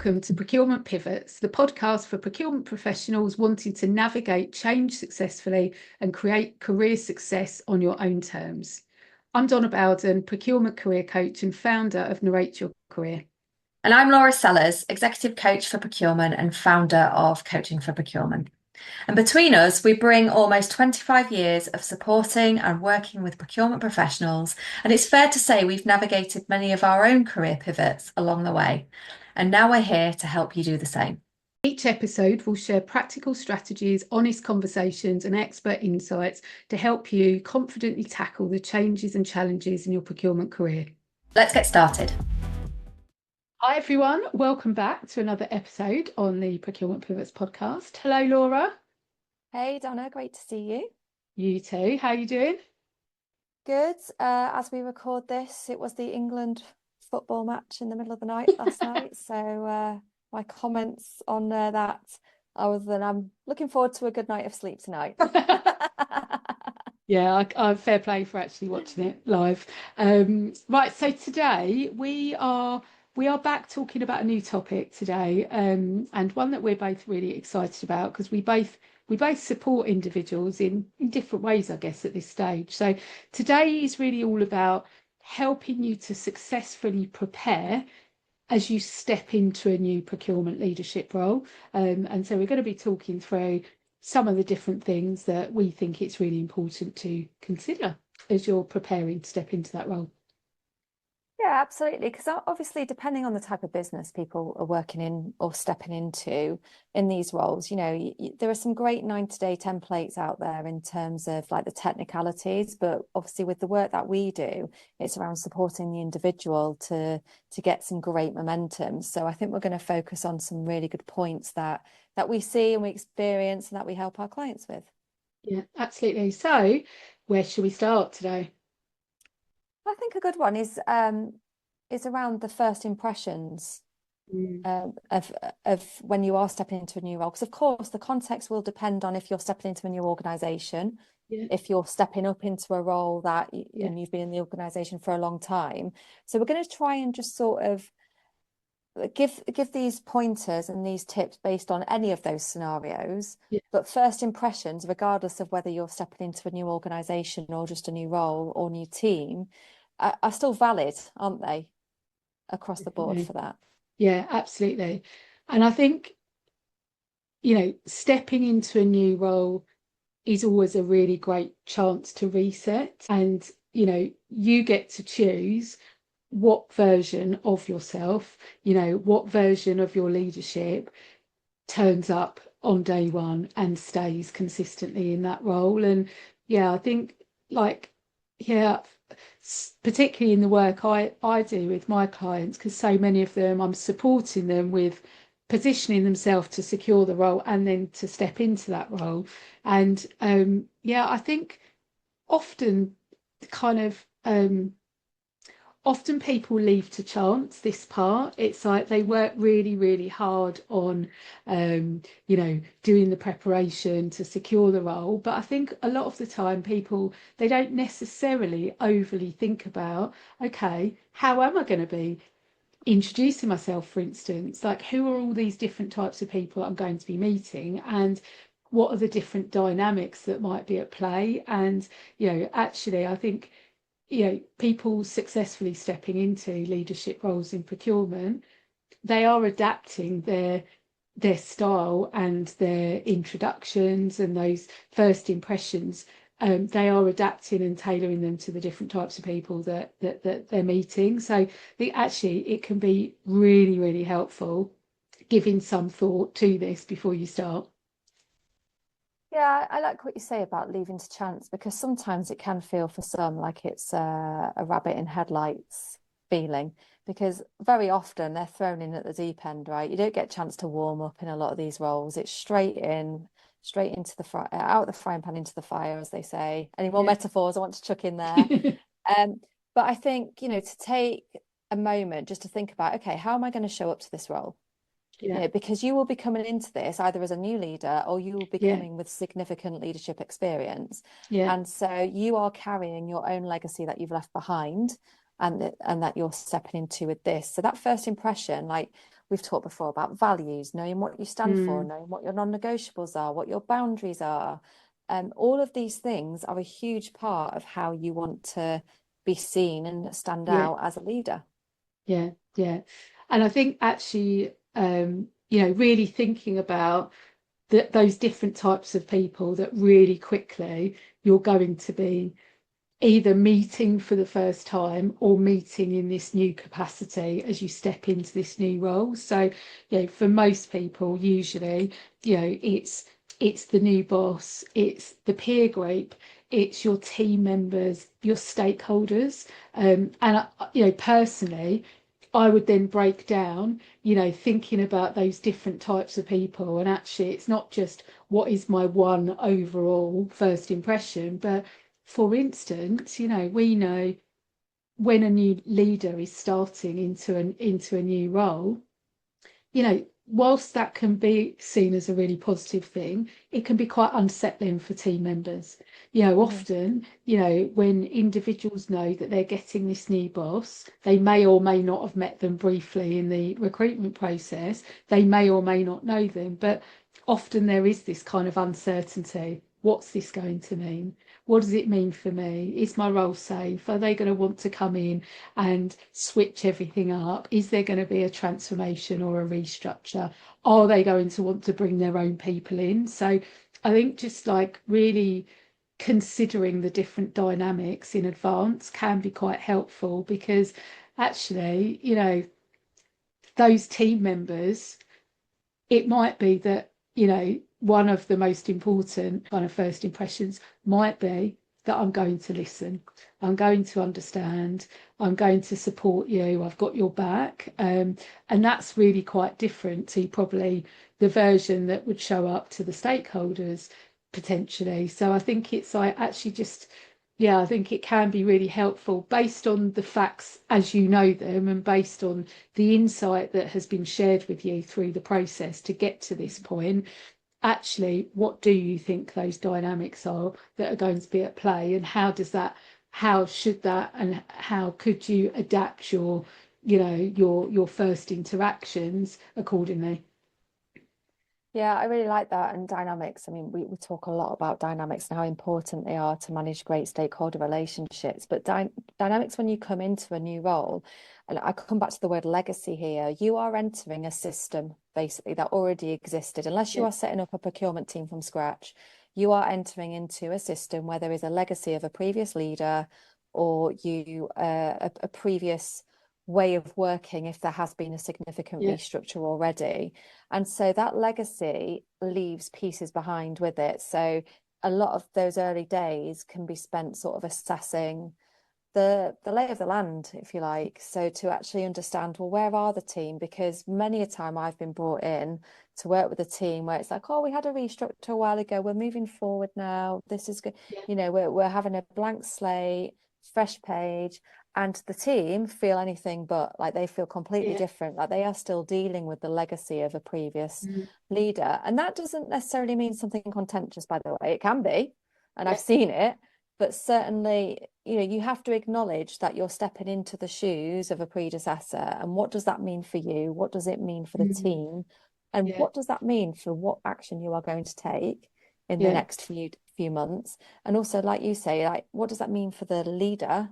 welcome to Procurement Pivots, the podcast for procurement professionals wanting to navigate change successfully and create career success on your own terms. I'm Donna Bowden, procurement career coach and founder of Narrate Your Career. And I'm Laura Sellers, executive coach for procurement and founder of Coaching for Procurement. And between us, we bring almost 25 years of supporting and working with procurement professionals. And it's fair to say we've navigated many of our own career pivots along the way. And now we're here to help you do the same. Each episode will share practical strategies, honest conversations, and expert insights to help you confidently tackle the changes and challenges in your procurement career. Let's get started. Hi everyone, welcome back to another episode on the Procurement Pivots podcast. Hello Laura. Hey Donna, great to see you. You too, how are you doing? Good. As we record this, it was the England football match in the middle of the night last night. So my comments on that, other than I'm looking forward to a good night of sleep tonight. Yeah, I'm fair play for actually watching it live. Right, so today we are back talking about a new topic today, and one that we're both really excited about because we both support individuals in different ways, I guess, at this stage. So today is really all about helping you to successfully prepare as you step into a new procurement leadership role. And so we're going to be talking through some of the different things that we think it's really important to consider as you're preparing to step into that role. Yeah, absolutely. Because obviously, depending on the type of business people are working in or stepping into in these roles, you know, there are some great 90-day templates out there in terms of like the technicalities. But obviously, with the work that we do, it's around supporting the individual to get some great momentum. So I think we're going to focus on some really good points that we see and we experience and that we help our clients with. Yeah, absolutely. So where should we start today? I think a good one is around the first impressions of when you are stepping into a new role. Because of course the context will depend on if you're stepping into a new organisation, if you're stepping up into a role that and you've been in the organisation for a long time. So we're going to try and just sort of give these pointers and these tips based on any of those scenarios. But first impressions, regardless of whether you're stepping into a new organisation or just a new role or new team, are still valid, aren't they, across the board for that? Yeah, absolutely. And I think, you know, stepping into a new role is always a really great chance to reset. And, you know, you get to choose what version of yourself, you know, what version of your leadership turns up on day one and stays consistently in that role. And yeah, I think particularly in the work I do with my clients, because so many of them, I'm supporting them with positioning themselves to secure the role and then to step into that role. And I think often often people leave to chance this part. It's like they work really, really hard on, doing the preparation to secure the role. But I think a lot of the time they don't necessarily overly think about, okay, how am I going to be introducing myself, for instance? Like, who are all these different types of people I'm going to be meeting? And what are the different dynamics that might be at play? And, actually, I think people successfully stepping into leadership roles in procurement, they are adapting their style and their introductions and those first impressions. They are adapting and tailoring them to the different types of people that they're meeting. So it can be really, really helpful giving some thought to this before you start. Yeah, I like what you say about leaving to chance, because sometimes it can feel for some like it's a rabbit in headlights feeling, because very often they're thrown in at the deep end, right? You don't get a chance to warm up in a lot of these roles. It's straight into the out the frying pan into the fire, as they say. Any more metaphors I want to chuck in there? But I think, to take a moment just to think about, okay, how am I going to show up to this role? Because you will be coming into this either as a new leader or you will be coming with significant leadership experience. And so you are carrying your own legacy that you've left behind and that you're stepping into with this. So that first impression, like we've talked before about values, knowing what you stand for, Mm, knowing what your non-negotiables are, what your boundaries are. All of these things are a huge part of how you want to be seen and stand yeah, out as a leader. yeah, yeah. And I think actually, you know, really thinking about those different types of people that really quickly you're going to be either meeting for the first time or meeting in this new capacity as you step into this new role. So, you know, for most people, usually, you know, it's the new boss, it's the peer group, it's your team members, your stakeholders. And you know, personally, I would then break down, you know, thinking about those different types of people. And actually, it's not just what is my one overall first impression, but for instance, you know, we know when a new leader is starting into a new role, you know, whilst that can be seen as a really positive thing, it can be quite unsettling for team members. You know, Mhm. often, you know, when individuals know that they're getting this new boss, they may or may not have met them briefly in the recruitment process, they may or may not know them, but often there is this kind of uncertainty. What's this going to mean? What does it mean for me? Is my role safe? Are they going to want to come in and switch everything up? Is there going to be a transformation or a restructure? Are they going to want to bring their own people in? So I think just like really considering the different dynamics in advance can be quite helpful because actually, you know, those team members, it might be that, you know, one of the most important kind of first impressions might be that I'm going to listen, I'm going to understand, I'm going to support you, I've got your back. And that's really quite different to probably the version that would show up to the stakeholders potentially. So I think it's like actually just, yeah, I think it can be really helpful based on the facts as you know them and based on the insight that has been shared with you through the process to get to this point. Actually, what do you think those dynamics are that are going to be at play, and how should that, and how could you adapt your, you know, your first interactions accordingly? Yeah, I really like that. And dynamics. I mean, we talk a lot about dynamics and how important they are to manage great stakeholder relationships. But dynamics, when you come into a new role, and I come back to the word legacy here, you are entering a system basically that already existed. Unless you Yeah, are setting up a procurement team from scratch, you are entering into a system where there is a legacy of a previous leader or a previous way of working if there has been a significant yeah, restructure already. And so that legacy leaves pieces behind with it. So a lot of those early days can be spent sort of assessing the lay of the land, if you like. So to actually understand, well, where are the team? Because many a time I've been brought in to work with a team where it's like, oh, we had a restructure a while ago. We're moving forward now. This is good. yeah, You know, we're having a blank slate, fresh page. And the team feel anything but like they feel completely yeah, different, like they are still dealing with the legacy of a previous mm, leader. And that doesn't necessarily mean something contentious, by the way. It can be, and I've yeah, seen it, but certainly, you know, you have to acknowledge that you're stepping into the shoes of a predecessor. And what does that mean for you? What does it mean for the mm, team? And yeah, what does that mean for what action you are going to take in the yeah, next few months? And also, like you say, like what does that mean for the leader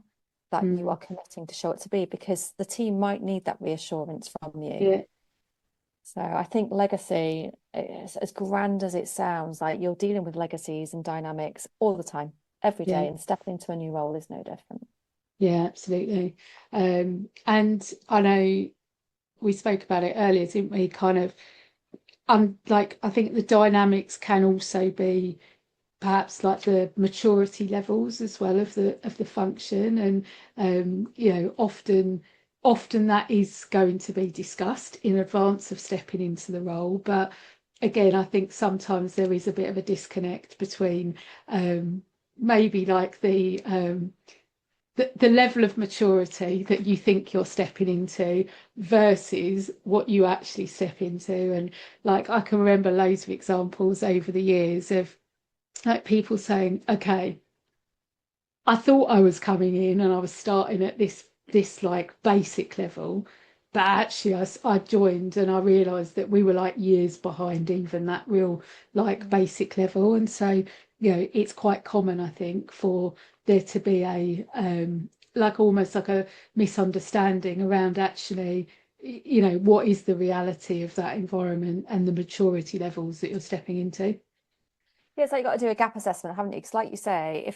that you mm, are committing to show it to be? Because the team might need that reassurance from you. yeah, So I think legacy, as grand as it sounds, like you're dealing with legacies and dynamics all the time, every yeah. day, and stepping into a new role is no different. Yeah, absolutely. And I know we spoke about it earlier, didn't we? Kind of, like I think the dynamics can also be perhaps like the maturity levels as well of the function, and you know, often that is going to be discussed in advance of stepping into the role. But again, I think sometimes there is a bit of a disconnect between maybe like the level of maturity that you think you're stepping into versus what you actually step into. And like I can remember loads of examples over the years of like people saying, okay, I thought I was coming in and I was starting at this like basic level, But actually, I joined and I realised that we were like years behind even that real like basic level. And so, it's quite common, I think, for there to be a like almost like a misunderstanding around actually, what is the reality of that environment and the maturity levels that you're stepping into. Yeah, so you've got to do a gap assessment, haven't you? Because like you say,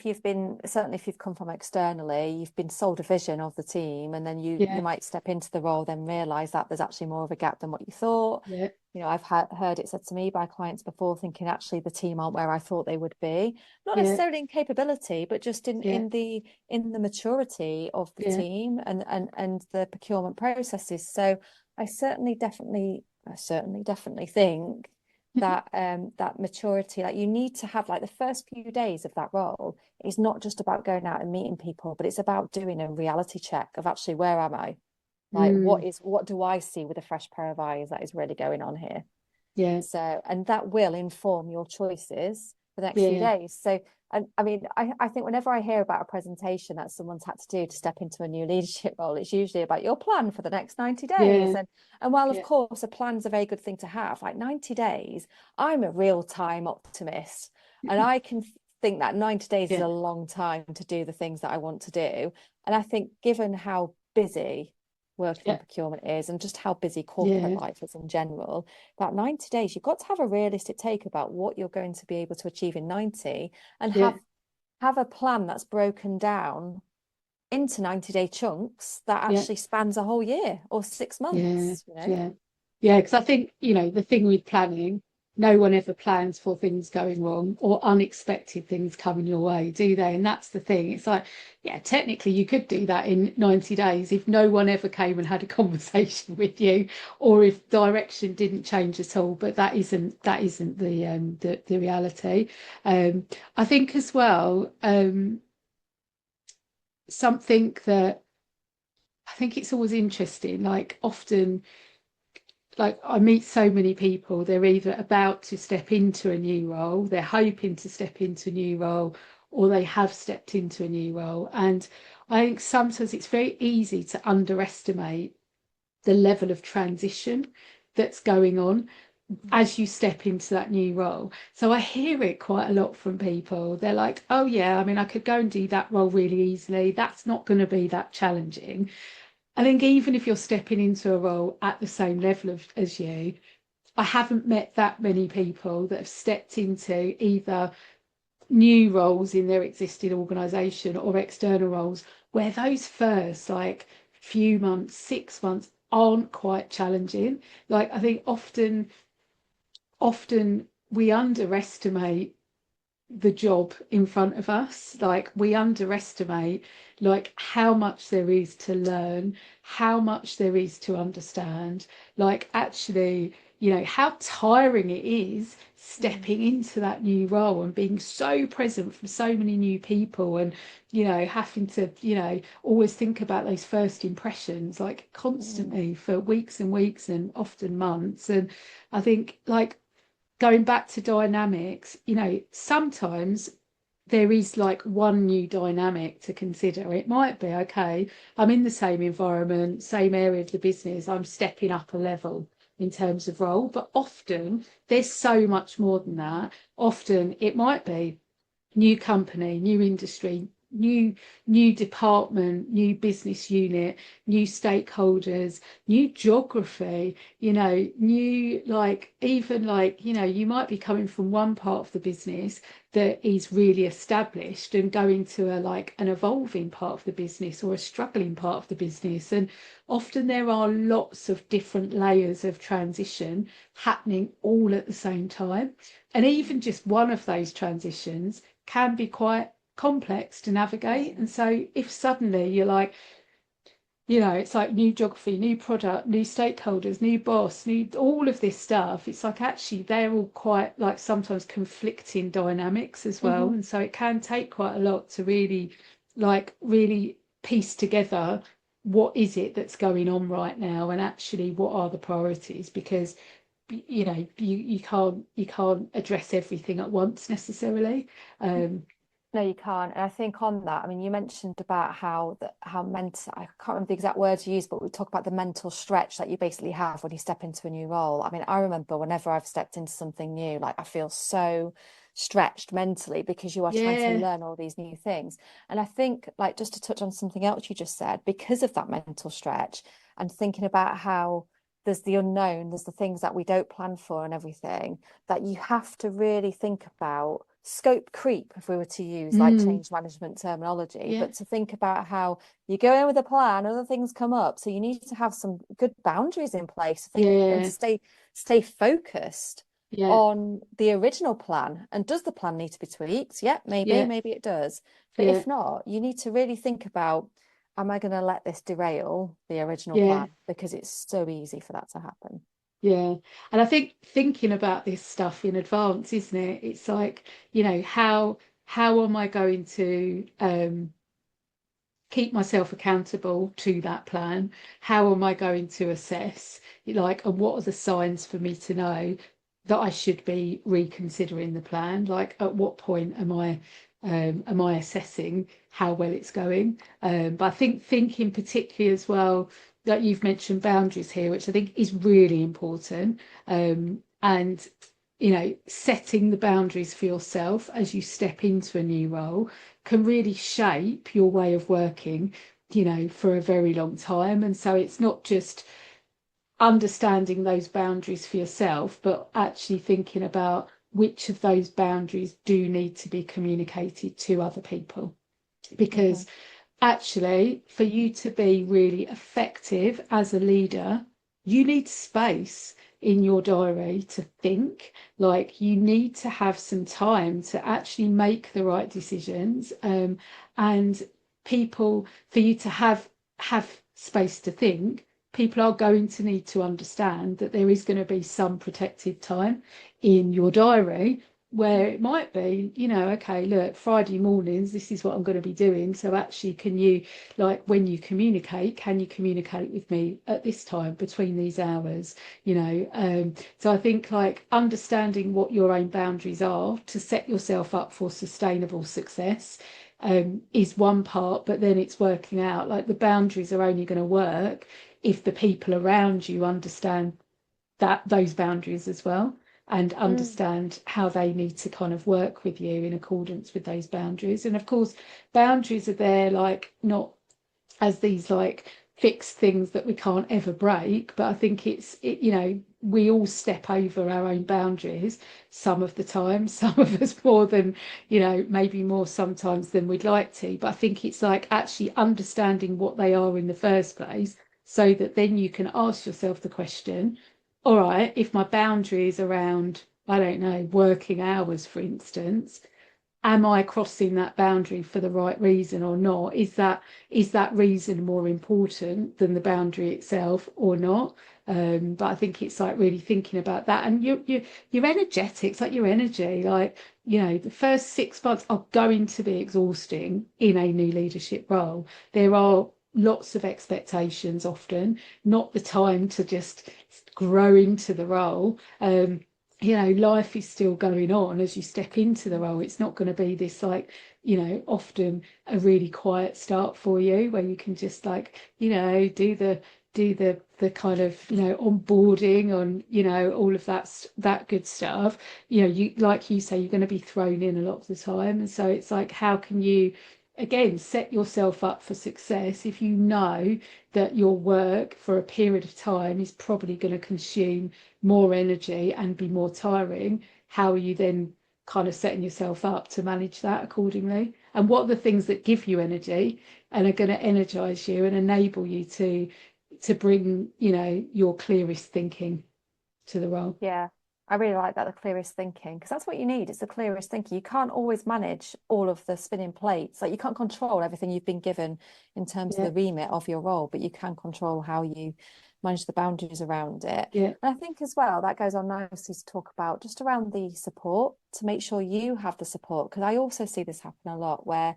certainly if you've come from externally, you've been sold a vision of the team, and then you Yeah, might step into the role, then realise that there's actually more of a gap than what you thought. yeah, I've heard it said to me by clients before, thinking actually the team aren't where I thought they would be. Not yeah, necessarily in capability, but just in yeah, the maturity of the yeah. team and the procurement processes. So I certainly definitely think that maturity, like you need to have, like the first few days of that role is not just about going out and meeting people, but it's about doing a reality check of actually, where am I? Like Mm, what do I see with a fresh pair of eyes that is really going on here? yeah, So, and that will inform your choices for the next few yeah, days. So, and I mean, I think whenever I hear about a presentation that someone's had to do to step into a new leadership role, it's usually about your plan for the next 90 days. yeah, And while of yeah. course a plan's a very good thing to have, like 90 days, I'm a real-time optimist. And I can think that 90 days is Yeah, a long time to do the things that I want to do. And I think given how busy working in yeah, procurement is and just how busy corporate yeah, life is in general, that 90 days, you've got to have a realistic take about what you're going to be able to achieve in 90 and yeah, have a plan that's broken down into 90-day chunks that yeah. actually spans a whole year or six Yeah, months, yeah, yeah. Because I think, the thing with planning, no one ever plans for things going wrong or unexpected things coming your way, do they? And that's the thing. It's like, yeah, technically you could do that in 90 days if no one ever came and had a conversation with you, or if direction didn't change at all. But that isn't the reality. Um, I think as well, something that I think it's always interesting, like often like I meet so many people, they're either about to step into a new role, they're hoping to step into a new role, or they have stepped into a new role. And I think sometimes it's very easy to underestimate the level of transition that's going on as you step into that new role. So I hear it quite a lot from people. They're like, oh yeah, I mean, I could go and do that role really easily. That's not going to be that challenging. I think even if you're stepping into a role at the same level as you, I haven't met that many people that have stepped into either new roles in their existing organisation or external roles where those first like few months, 6 months aren't quite challenging. Like I think often we underestimate the job in front of us. Like we underestimate like how much there is to learn, how much there is to understand. Like actually, how tiring it is Mm. stepping into that new role and being so present from so many new people and having to always think about those first impressions like Mm. constantly for weeks and weeks and often months. And I think like going back to dynamics, sometimes there is like one new dynamic to consider. It might be, okay, I'm in the same environment, same area of the business, I'm stepping up a level in terms of role, but often there's so much more than that. Often it might be new company, new industry, new department, new business unit, new stakeholders, new geography, new like even like, you might be coming from one part of the business that is really established and going to a like an evolving part of the business or a struggling part of the business. And often there are lots of different layers of transition happening all at the same time. And even just one of those transitions can be quite complex to navigate. Mm. And so if suddenly you're like, it's like new geography, new product, new stakeholders, new boss, new all of this stuff, it's like actually they're all quite like sometimes conflicting dynamics as well. Mhm. And so it can take quite a lot to really piece together what is it that's going on right now and actually what are the priorities, because you can't address everything at once necessarily. No, you can't. And I think on that, I mean, you mentioned about how mental, I can't remember the exact words you used, but we talk about the mental stretch that you basically have when you step into a new role. I mean, I remember whenever I've stepped into something new, like I feel so stretched mentally because you are trying to Yeah. learn all these new things. And I think, like, just to touch on something else you just said, because of that mental stretch and thinking about how there's the unknown, there's the things that we don't plan for and everything, that you have to really think about scope creep, if we were to use like Mm, change management terminology, yeah. but to think about how you go in with a plan, other things come up. So you need to have some good boundaries in place, think and Yeah. stay focused Yeah. on the original plan. And does the plan need to be tweaked? Yeah, Yeah. maybe it does. But Yeah. if not, you need to really think about, am I going to let this derail the original Yeah. plan? Because it's so easy for that to happen. Yeah. And I think thinking about this stuff in advance, isn't it? It's like, how am I going to keep myself accountable to that plan? How am I going to assess, like, and what are the signs for me to know that I should be reconsidering the plan? Like, at what point am I assessing how well it's going? But I think thinking particularly as well that you've mentioned boundaries here, which I think is really important. And setting the boundaries for yourself as you step into a new role can really shape your way of working, for a very long time. And so it's not just understanding those boundaries for yourself, but actually thinking about which of those boundaries do need to be communicated to other people. Hmm. Because actually, for you to be really effective as a leader, you need space in your diary to think. Like, you need to have some time to actually make the right decisions. And people, for you to have space to think, people are going to need to understand that there is going to be some protected time in your diary where it might be, okay, look, Friday mornings, this is what I'm going to be doing. So actually, can you, like, when you communicate, can you communicate with me at this time between these hours? So I think, like, understanding what your own boundaries are to set yourself up for sustainable success is one part, but then it's working out, like, the boundaries are only going to work if the people around you understand that those boundaries as well, and Mm. understand how they need to kind of work with you in accordance with those boundaries. And of course, boundaries are there, like, not as these like fixed things that we can't ever break, but I think we all step over our own boundaries some of the time, some of us more than, maybe more sometimes than we'd like to. But I think it's like actually understanding what they are in the first place, so that then you can ask yourself the question, all right, if my boundaries around, I don't know, working hours, for instance, am I crossing that boundary for the right reason or not? Is that reason more important than the boundary itself or not? But I think it's like really thinking about that, and you're energetic. It's like your energy, like, the first 6 months are going to be exhausting in a new leadership role. There are lots of expectations, often not the time to just grow into the role. Life is still going on as you step into the role. It's not going to be this, like, often a really quiet start for you where you can just, like, do the kind of, onboarding on, all of that good stuff. You, like you say, you're going to be thrown in a lot of the time. And so it's like, how can you again set yourself up for success if you know that your work for a period of time is probably going to consume more energy and be more tiring? How are you then kind of setting yourself up to manage that accordingly? And what are the things that give you energy and are going to energize you and enable you to bring, your clearest thinking to the role? Yeah, I really like that, the clearest thinking, because that's what you need. It's the clearest thinking. You can't always manage all of the spinning plates. Like, you can't control everything you've been given in terms of Yeah, the remit of your role, but you can control how you manage the boundaries around it. yeah, And I think as well, that goes on nicely to talk about just around the support, to make sure you have the support. Because I also see this happen a lot where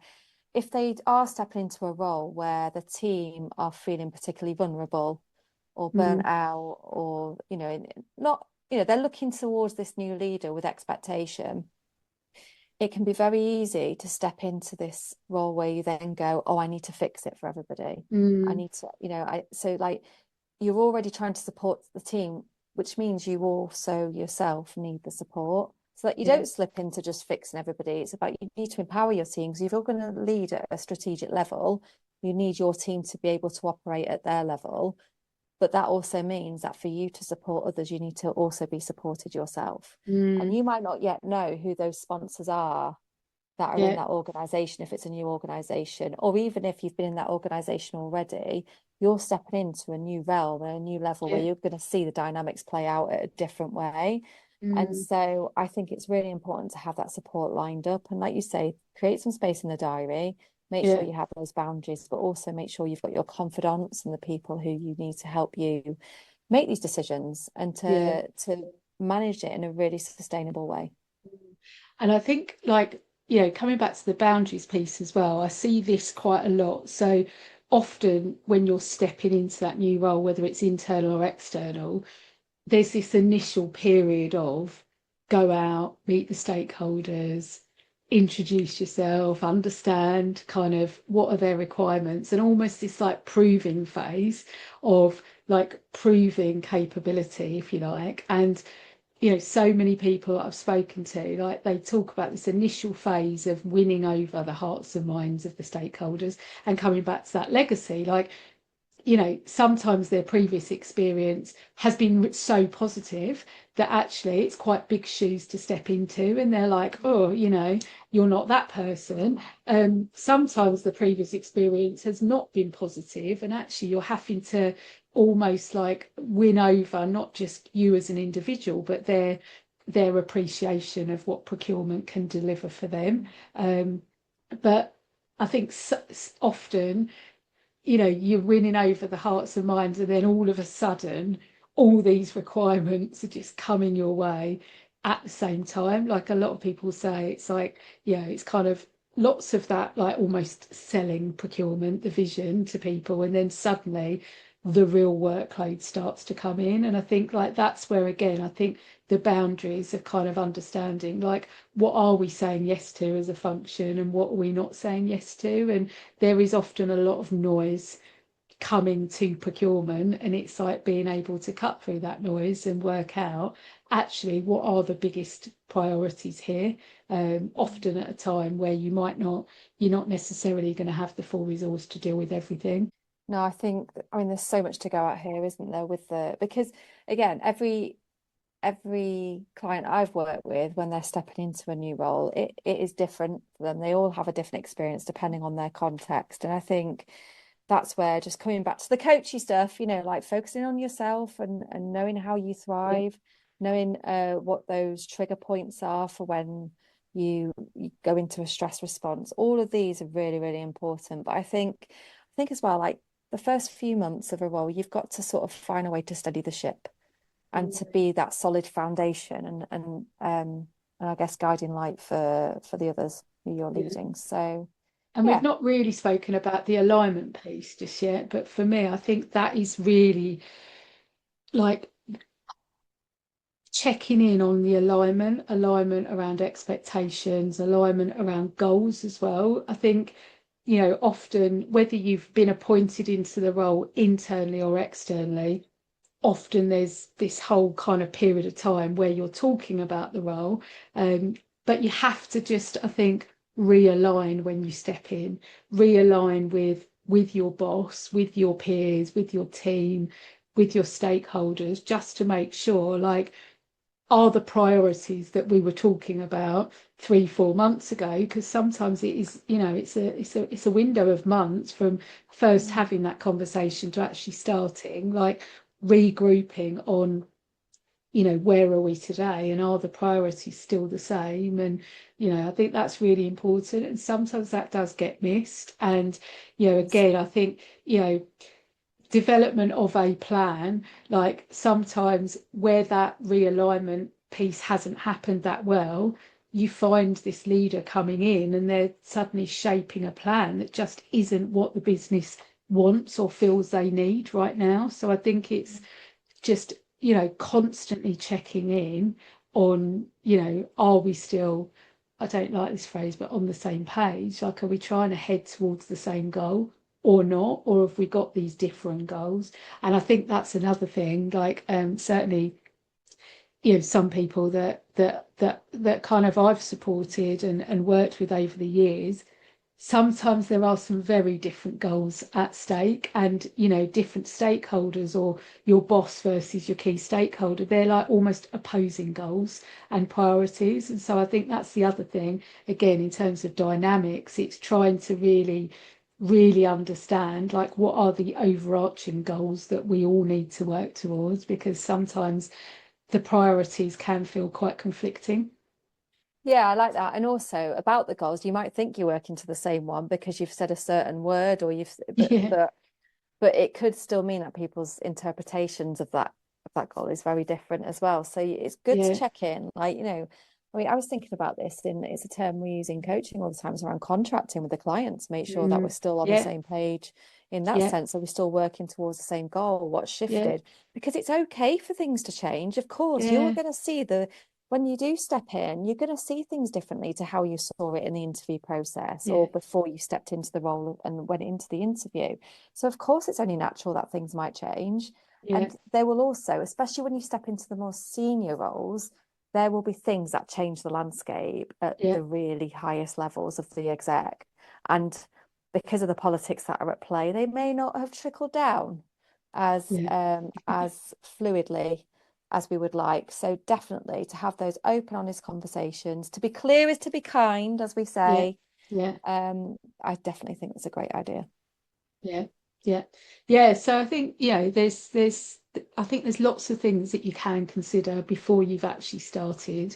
if they are stepping into a role where the team are feeling particularly vulnerable or burnt mm, out, or not, they're looking towards this new leader with expectation. it can be very easy to step into this role where you then go, oh, I need to fix it for everybody. I Mm, need to, so like you're already trying to support the team, which means you also yourself need the support so that you yeah. don't slip into just fixing everybody. It's about you need to empower your team because if you're going to lead at a strategic level, you need your team to be able to operate at their level. But that also means that for you to support others, you need to also be supported yourself. And Mm, you might not yet know who those sponsors are that are in yeah. that organization, if it's a new organization, or even if you've been in that organization already, you're stepping into a new realm and a new level where Yeah. you're going to see the dynamics play out at a different way. And Mm, so I think it's really important to have that support lined up. And like you say, create some space in the diary, make sure yeah. you have those boundaries, but also make sure you've got your confidants and the people who you need to help you make these decisions and Yeah. to manage it in a really sustainable way. And I think, like, coming back to the boundaries piece as well, I see this quite a lot. So often when you're stepping into that new role, whether it's internal or external, there's this initial period of go out, meet the stakeholders, introduce yourself, understand kind of what are their requirements, and almost this like proving phase of like proving capability, if you like. And so many people I've spoken to, like they talk about this initial phase of winning over the hearts and minds of the stakeholders and coming back to that legacy. Like, sometimes their previous experience has been so positive that actually it's quite big shoes to step into. And they're like, oh, you're not that person. Sometimes the previous experience has not been positive, and actually you're having to almost like win over not just you as an individual, but their appreciation of what procurement can deliver for them. But I think often you're winning over the hearts and minds, and then all of a sudden, all these requirements are just coming your way at the same time. Like a lot of people say, it's like, it's kind of lots of that, like almost selling procurement, the vision to people, and then suddenly the real workload starts to come in. And I think like that's where again, I think the boundaries of kind of understanding like what are we saying yes to as a function and what are we not saying yes to. And there is often a lot of noise coming to procurement, and it's like being able to cut through that noise and work out actually what are the biggest priorities here, often at a time where you're not necessarily going to have the full resource to deal with everything. No, I mean, there's so much to go at here, isn't there, because again, every client I've worked with, when they're stepping into a new role, it is different for them. They all have a different experience depending on their context. And I think that's where just coming back to the coachy stuff, like focusing on yourself and knowing how you Yeah. thrive, knowing what those trigger points are for when you go into a stress response. All of these are really, really important. But I think as well, like the first few months of a role, you've got to sort of find a way to steady the ship and to be that solid foundation and I guess guiding light for the others who you're Yeah. leading. So And we've yeah. not really spoken about the alignment piece just yet, but for me, I think that is really like checking in on the alignment around expectations, alignment around goals as well. I think, often whether you've been appointed into the role internally or externally, often there's this whole kind of period of time where you're talking about the role, but you have to just, I think, realign when you step in, realign with your boss, with your peers, with your team, with your stakeholders, just to make sure like are the priorities that we were talking about 3 4 months ago, because sometimes it is, it's a window of months from first having that conversation to actually starting like regrouping on where are we today and are the priorities still the same. And I think that's really important, and sometimes that does get missed. And again, I think development of a plan, like sometimes where that realignment piece hasn't happened that well, you find this leader coming in and they're suddenly shaping a plan that just isn't what the business wants or feels they need right now. So I think it's just, constantly checking in on, are we still I don't like this phrase, but on the same page? Like, are we trying to head towards the same goal or not? Or have we got these different goals? And I think that's another thing. Like, certainly, some people that kind of I've supported and worked with over the years, sometimes there are some very different goals at stake, and different stakeholders, or your boss versus your key stakeholder, they're like almost opposing goals and priorities. And so I think that's the other thing, again, in terms of dynamics, it's trying to really understand, like, what are the overarching goals that we all need to work towards, because sometimes the priorities can feel quite conflicting. Yeah, I like that. And also about the goals, you might think you're working to the same one because you've said a certain word, or Yeah, but it could still mean that people's interpretations of that goal is very different as well. So it's good to yeah, check in. Like, I mean, I was thinking about this, it's a term we use in coaching all the time, is around contracting with the clients, make sure that we're still on the yeah, same page in that yeah, sense. Are we still working towards the same goal? What's yeah, shifted? Because it's okay for things to change. Of course, you're yeah, going to see when you do step in, you're going to see things differently to how you saw it in the interview process yeah, or before you stepped into the role and went into the interview. So, of course, it's only natural that things might change. yeah, And there will also, especially when you step into the more senior roles, there will be things that change the landscape at yeah, the really highest levels of the exec. And because of the politics that are at play, they may not have trickled down yeah, as fluidly as we would like. So definitely to have those open, honest conversations, to be clear is to be kind, as we yeah, say. yeah, I definitely think that's a great idea. yeah, yeah, yeah. So I think, I think there's lots of things that you can consider before you've actually started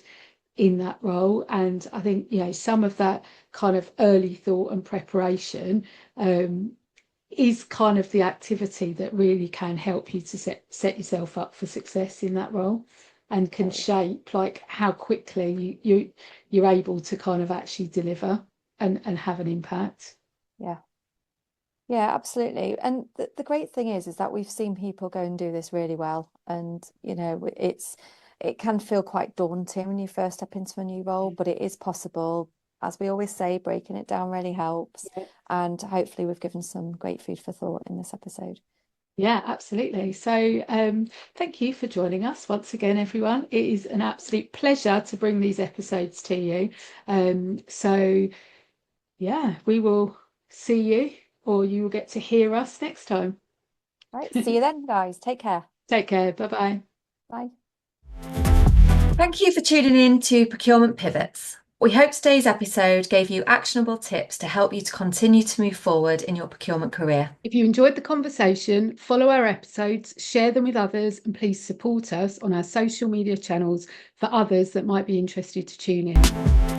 in that role. And I think, some of that kind of early thought and preparation um, is kind of the activity that really can help you to set yourself up for success in that role, and can Totally. shape like how quickly you're able to kind of actually deliver and have an impact. Yeah. Yeah, absolutely. And the great thing is that we've seen people go and do this really well. And, it can feel quite daunting when you first step into a new role, but it is possible. As we always say, breaking it down really helps. Yeah, And hopefully we've given some great food for thought in this episode. yeah, absolutely. So thank you for joining us once again, everyone. It is an absolute pleasure to bring these episodes to you. So yeah, we will see you, or you will get to hear us next time. Right. See you then, guys. Take care. Take care. Bye bye. Bye. Thank you for tuning in to Procurement Pivots. We hope today's episode gave you actionable tips to help you to continue to move forward in your procurement career. If you enjoyed the conversation, follow our episodes, share them with others, and please support us on our social media channels for others that might be interested to tune in.